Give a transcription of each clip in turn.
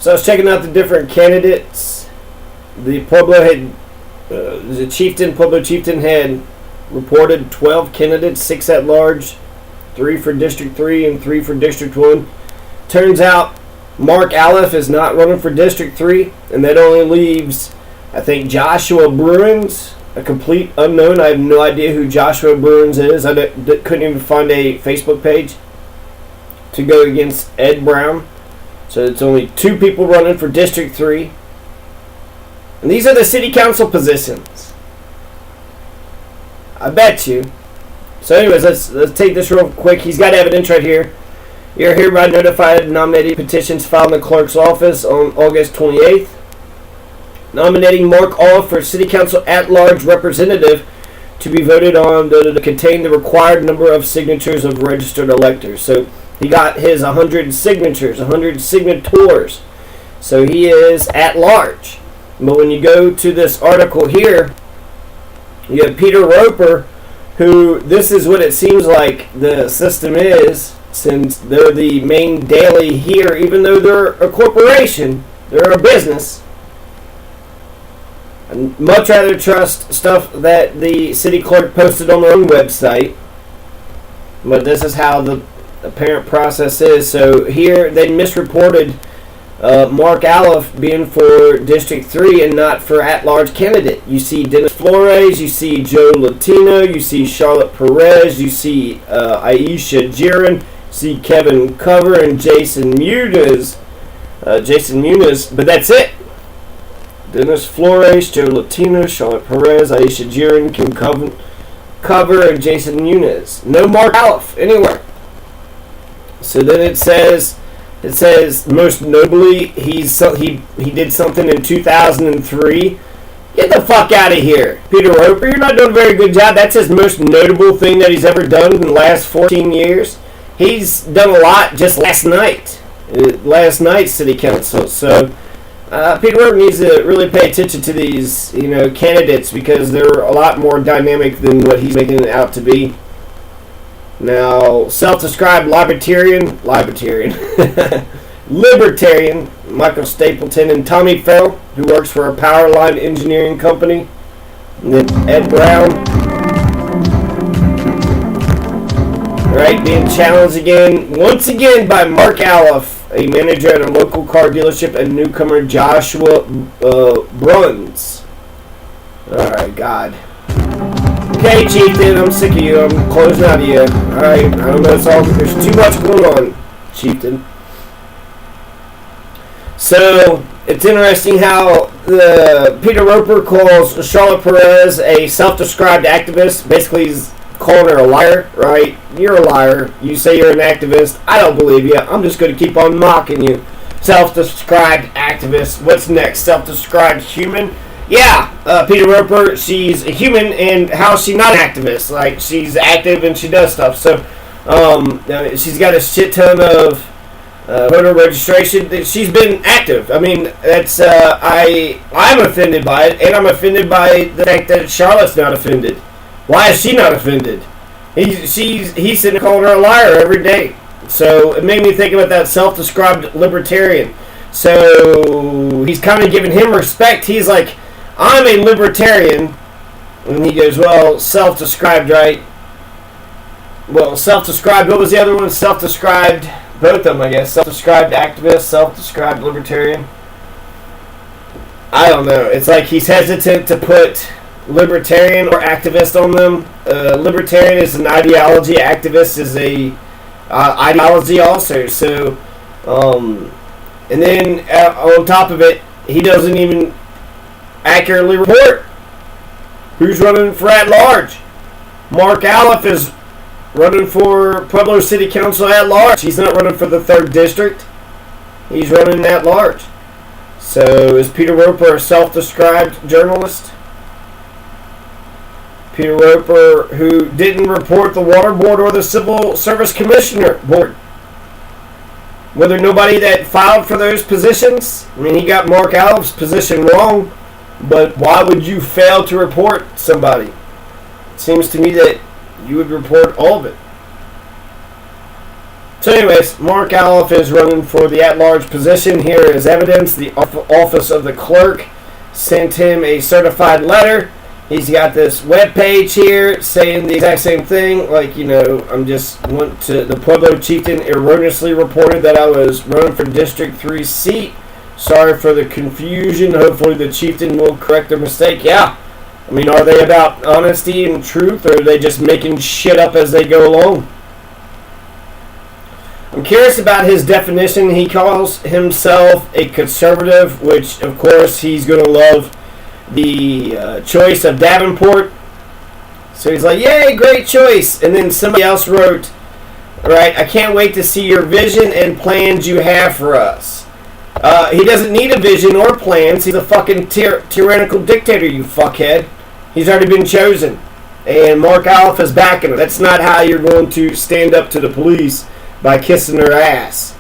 So I was checking out the different candidates. The Pueblo had, the Chieftain, Pueblo Chieftain had reported 12 candidates, 6 at large, 3 for District 3 and 3 for District 1. Turns out Mark Aliff is not running for District 3, and that only leaves, I think, Joshua Bruins, a complete unknown. I have no idea who Joshua Bruins is. I couldn't even find a Facebook page to go against Ed Brown. So it's only 2 people running for District 3. And these are the city council positions. I bet you. So anyways, let's take this real quick. He's got evidence right here. You're hereby notified nominating petitions filed in the clerk's office on August 28th. Nominating Mark Aliff for City Council at-large representative to be voted on to contain the required number of signatures of registered electors. So he got his 100 signatures, 100 signators. So he is at-large. But when you go to this article here, you have Peter Roper, who, this is what it seems like the system is, since they're the main daily here, even though they're a corporation, they're a business. I'd much rather trust stuff that the city clerk posted on their own website. But this is how the apparent process is. So here they misreported Mark Aliff being for District 3 and not for at-large candidate. You see Dennis Flores, you see Joe Latino, you see Charlotte Perez, you see Aisha Jiren, see Kevin Cover and Jason Muniz. But that's it. Dennis Flores, Joe Latino, Charlotte Perez, Aisha Jiren, Kim Cover, and Jason Muniz. No Mark Aliff anywhere. So then it says most notably he did something in 2003. Get the fuck out of here, Peter Roper. You're not doing a very good job. That's his most notable thing that he's ever done in the last 14 years. He's done a lot just last night's city council. So Peter Roper needs to really pay attention to these candidates, because they're a lot more dynamic than what he's making it out to be. Now, self-described libertarian, Michael Stapleton and Tommy Farrell, who works for a power line engineering company. And then Ed Brown, right, being challenged once again by Mark Aliff, a manager at a local car dealership, and newcomer Joshua Bruns. Alright, God. Okay, Chieftain, I'm sick of you. I'm closing out of you. Alright, I don't know. There's too much going on, Chieftain. So, it's interesting how Peter Roper calls Charlotte Perez a self-described activist. Basically, he's calling her a liar, right? You're a liar. You say you're an activist. I don't believe you. I'm just going to keep on mocking you. Self-described activist. What's next? Self-described human? Yeah, Peter Roper, she's a human, and how's she not an activist? Like, she's active and she does stuff. So, she's got a shit ton of voter registration. She's been active. I mean, that's I'm offended by it, and I'm offended by the fact that Charlotte's not offended. Why is she not offended? He's sitting calling her a liar every day. So it made me think about that self-described libertarian. So he's kind of giving him respect. He's like, I'm a libertarian. And he goes, well, self-described, right? Well, self-described. What was the other one? Self-described. Both of them, I guess. Self-described activist, self-described libertarian. I don't know. It's like he's hesitant to put libertarian or activist on them. Libertarian is an ideology. Activist is a ideology also. So, and then on top of it, he doesn't even accurately report who's running for at-large. Mark Aliff is running for Pueblo City Council at-large. He's not running for the 3rd District. He's running at-large. So is Peter Roper a self-described journalist? Peter Roper, who didn't report the Water Board or the Civil Service Commissioner Board. Were there nobody that filed for those positions? I mean, he got Mark Aliff's position wrong, but why would you fail to report somebody? It seems to me that you would report all of it. So anyways, Mark Aliff is running for the at-large position. Here is evidence. The office of the clerk sent him a certified letter. He's got this webpage here saying the exact same thing. Like, the Pueblo Chieftain erroneously reported that I was running for District 3 seat. Sorry for the confusion. Hopefully the Chieftain will correct their mistake. Yeah. I mean, are they about honesty and truth, or are they just making shit up as they go along? I'm curious about his definition. He calls himself a conservative, which, of course, he's going to love the choice of Davenport. So he's like, yay, great choice. And then somebody else wrote, right, I can't wait to see your vision and plans you have for us. He doesn't need a vision or plans. He's a fucking tyrannical dictator, you fuckhead. He's already been chosen. And Mark Aliff is backing him. That's not how you're going to stand up to the police, by kissing their ass.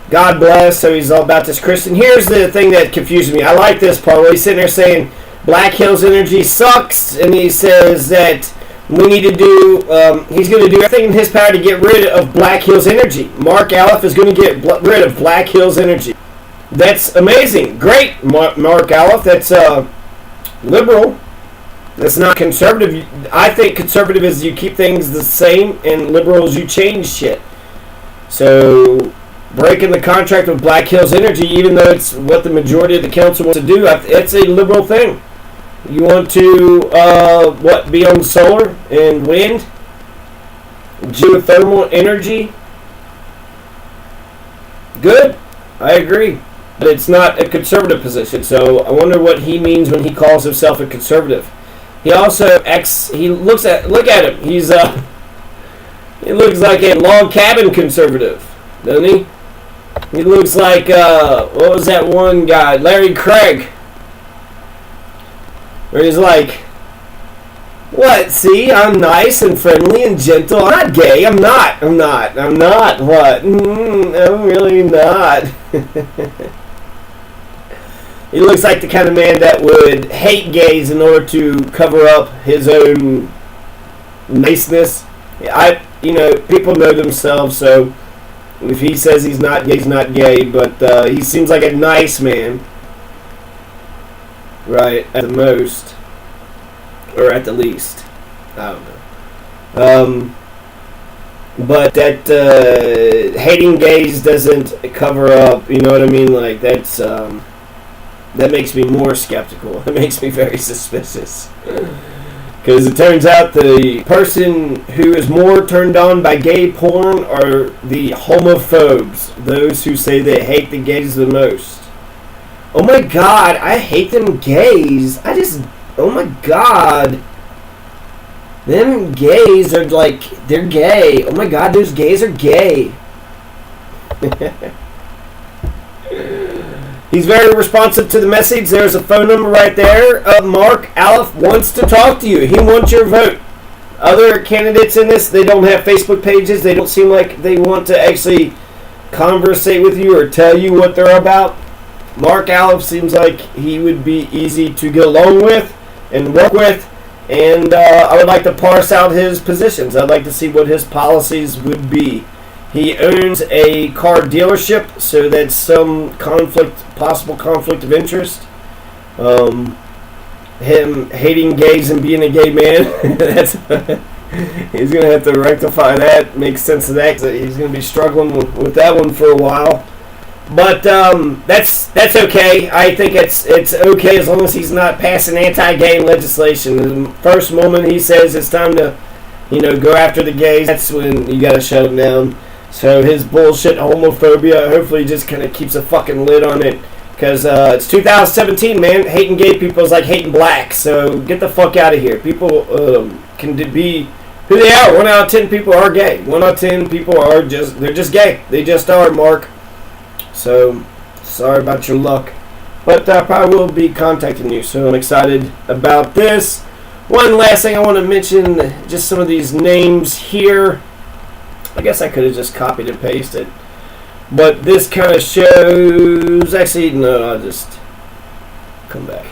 God bless. So he's all about this Christian. Here's the thing that confuses me. I like this part where he's sitting there saying Black Hills Energy sucks, and he says that we need to do, he's going to do everything in his power to get rid of Black Hills Energy. Mark Aliff is going to get rid of Black Hills Energy. That's amazing. Great, Mark Aliff. That's liberal. That's not conservative. I think conservative is you keep things the same, and liberal is you change shit. So breaking the contract with Black Hills Energy, even though it's what the majority of the council wants to do, it's a liberal thing. You want to, be on solar and wind? Geothermal energy? Good. I agree. But it's not a conservative position, so I wonder what he means when he calls himself a conservative. He also look at him. He looks like a log cabin conservative, doesn't he? He looks like what was that one guy, Larry Craig, where he's like, what? See, I'm nice and friendly and gentle. I'm not gay. I'm not. What? I'm really not. He looks like the kind of man that would hate gays in order to cover up his own niceness. People know themselves, so if he says he's not gay, he's not gay, but he seems like a nice man, right, at the most, or at the least. I don't know. But that hating gays doesn't cover up, you know what I mean? Like, that's... that makes me more skeptical. It makes me very suspicious. Because it turns out the person who is more turned on by gay porn are the homophobes. Those who say they hate the gays the most. Oh my god, I hate them gays. Oh my god. Them gays are like, they're gay. Oh my god, those gays are gay. He's very responsive to the message. There's a phone number right there. Mark Aliff wants to talk to you. He wants your vote. Other candidates in this, they don't have Facebook pages. They don't seem like they want to actually conversate with you or tell you what they're about. Mark Aliff seems like he would be easy to get along with and work with. And I would like to parse out his positions. I'd like to see what his policies would be. He owns a car dealership, so that's some possible conflict of interest. Him hating gays and being a gay man, he's going to have to rectify that, make sense of that, 'cause he's going to be struggling with that one for a while. But that's okay. I think it's okay as long as he's not passing anti-gay legislation. The first moment he says it's time to, go after the gays, that's when you got to shut him down. So his bullshit homophobia, hopefully he just kind of keeps a fucking lid on it. Because it's 2017, man. Hating gay people is like hating black. So get the fuck out of here. People can be who they are. 1 out of 10 people are gay. 1 out of 10 people they're just gay. They just are, Mark. So, sorry about your luck. But I probably will be contacting you. So I'm excited about this. One last thing I want to mention, just some of these names here. I guess I could have just copied and pasted. But this kind of shows... Actually, no, I'll just come back.